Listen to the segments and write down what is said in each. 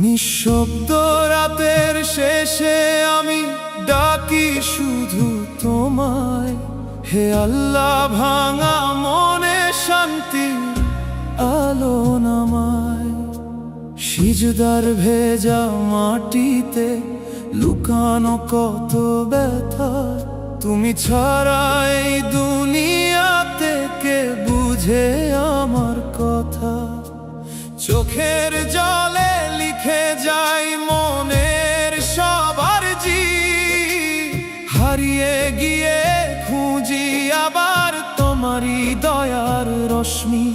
নিঃশব্দ রাতের শেষে আমি ডাকি শুধু তোমায়, হে আল্লাহ ভাঙা মনে শান্তি আলো নামায়। সিজদার ভেজা মাটিতে লুকানো কত ব্যথা, তুমি ছাড়া এই দুনিয়াতে কে বুঝে আমার কথা। চোখের জলে লিখে যাই মনের সব আরজি, হারিয়ে গিয়ে খুঁজি আবার তোমারই দয়ার রশ্মি।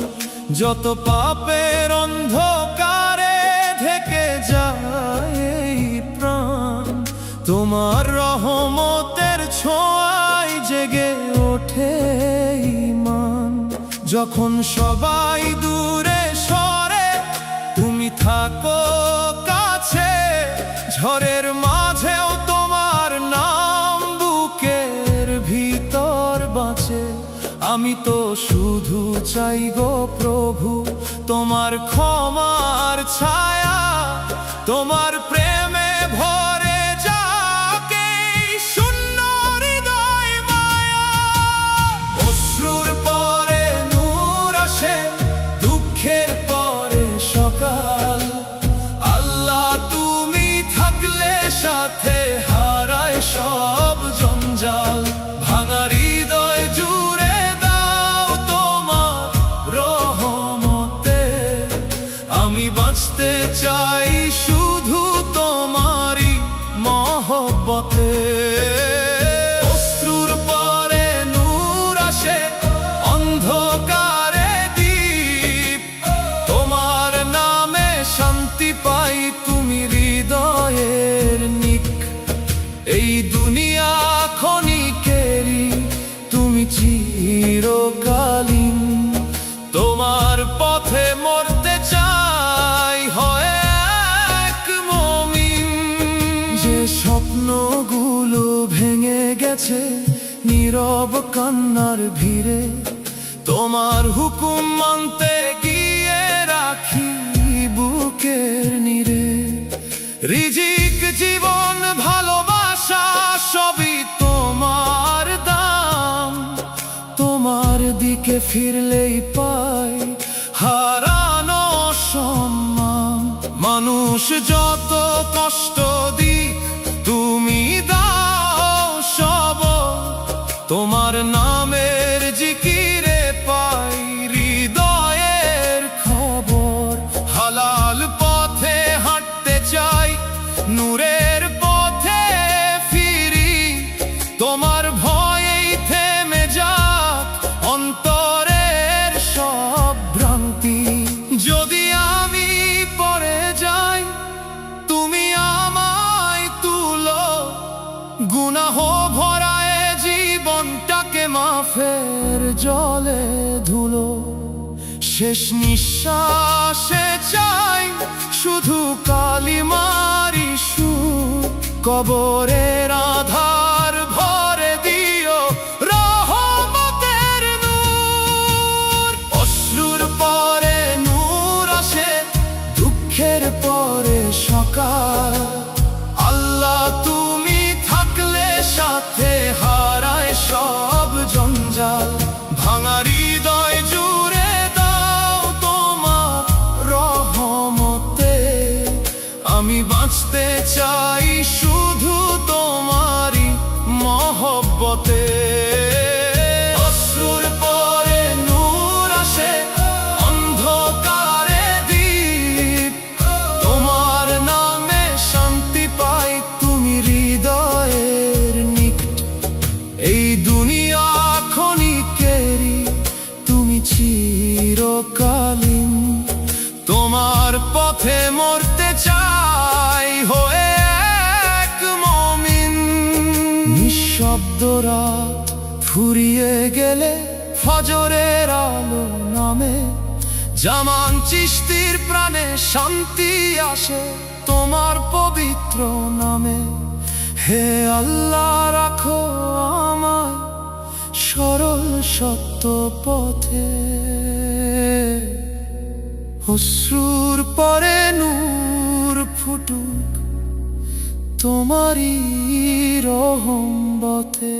যত পাপের অন্ধকারে ঢেকে যায় এই প্রাণ, তোমার রহমতের ছোঁয়ায় জেগে ওঠে ঈমান। যখন সবাই দূরে সরে তুমি থাকো কাছে, ঝড়ের মাঝেও তোমার নাম বুকের ভিতর বাঁচে। আমি তো শুধু চাই গো প্রভু তোমার ক্ষমার ছায়া, তোমার প্রেমে ভরে যাক এই শূন্য হৃদয় মায়া। অশ্রুর পরে নূর আসে, দুঃখের পরে সকাল। আল্লাহ তুমি থাকলে সাথে হারায় সব জঞ্জাল। ভাঙা হৃদয় জুড়ে দাও তোমার রহমতে, আমি বাঁচতে চাই শুধু তোমারই মহব্বতে। অশ্রুর পরে নূর আসে, অন্ধকারে দীপ, তোমার নামে শান্তি পাই তুমি হৃদয়ের নিক। এই দুনিয়া ক্ষণিকেরই, তুমি চিরকালীন। তোমার পথে মরতে চাই হয় এক মুমিন। যে স্বপ্নগুলো ভেঙে গেছে নীরব কান্নার ভিড়ে, তোমার হুকুম মানতে গিয়ে রাখি বুকের নীড়ে। রিজিক জীবন ভালোবাসা সবই তোমার দাম, তোমার দিকে ফিরলেই পাই হারানো সম্মান। মানুষ যত কষ্ট দিক তুমি দাও সব, তোমার নামের জিকিরে পাই হৃদয়ের খবর। হালাল পথে হাঁটতে চাই, নূরের পথে ফিরি, তোমার ভয়েই থেমে যাক অন্তরের সব ভ্রান্তি। যদি আমি পড়ে যাই তুমি আমায় তুলো, গুনাহ ভরায় জীবনটাকে মাফের জলে ধুলো। শেষ নিঃশ্বাসে চাই শুধু কালিমারি সুর, কবরের আধার ভরে দিও রহমতের নূর। অশ্রুর পরে নূর আসে, দুঃখের পরে সকাল। আল্লাহ তুমি থাকলে সাথে হারায় সব জঞ্জাল। ভাঙা হৃদয় জুড়ে দাও তোমার রহমতে, আমি বাঁচতে চাই শুধু তোমারই মহব্বতে। অশ্রুর পরে নূর আসে, অন্ধকারে দীপ, তোমার নামে শান্তি পাই তুমি হৃদয়ের নিক। এই দুনিয়া ক্ষণিকেরই, তুমি চিরকালীন। তোমার পথে মরতে রাত ফুরিয়ে গেলে ফজরের আলো নামে। জামান চিশতির প্রাণে শান্তি আসে তোমার পবিত্র নামে। হে আল্লাহ, রাখো আমায় সরল সত্য পথে। অশ্রুর পরে নূর ফুটুক তোমারই রহমতে।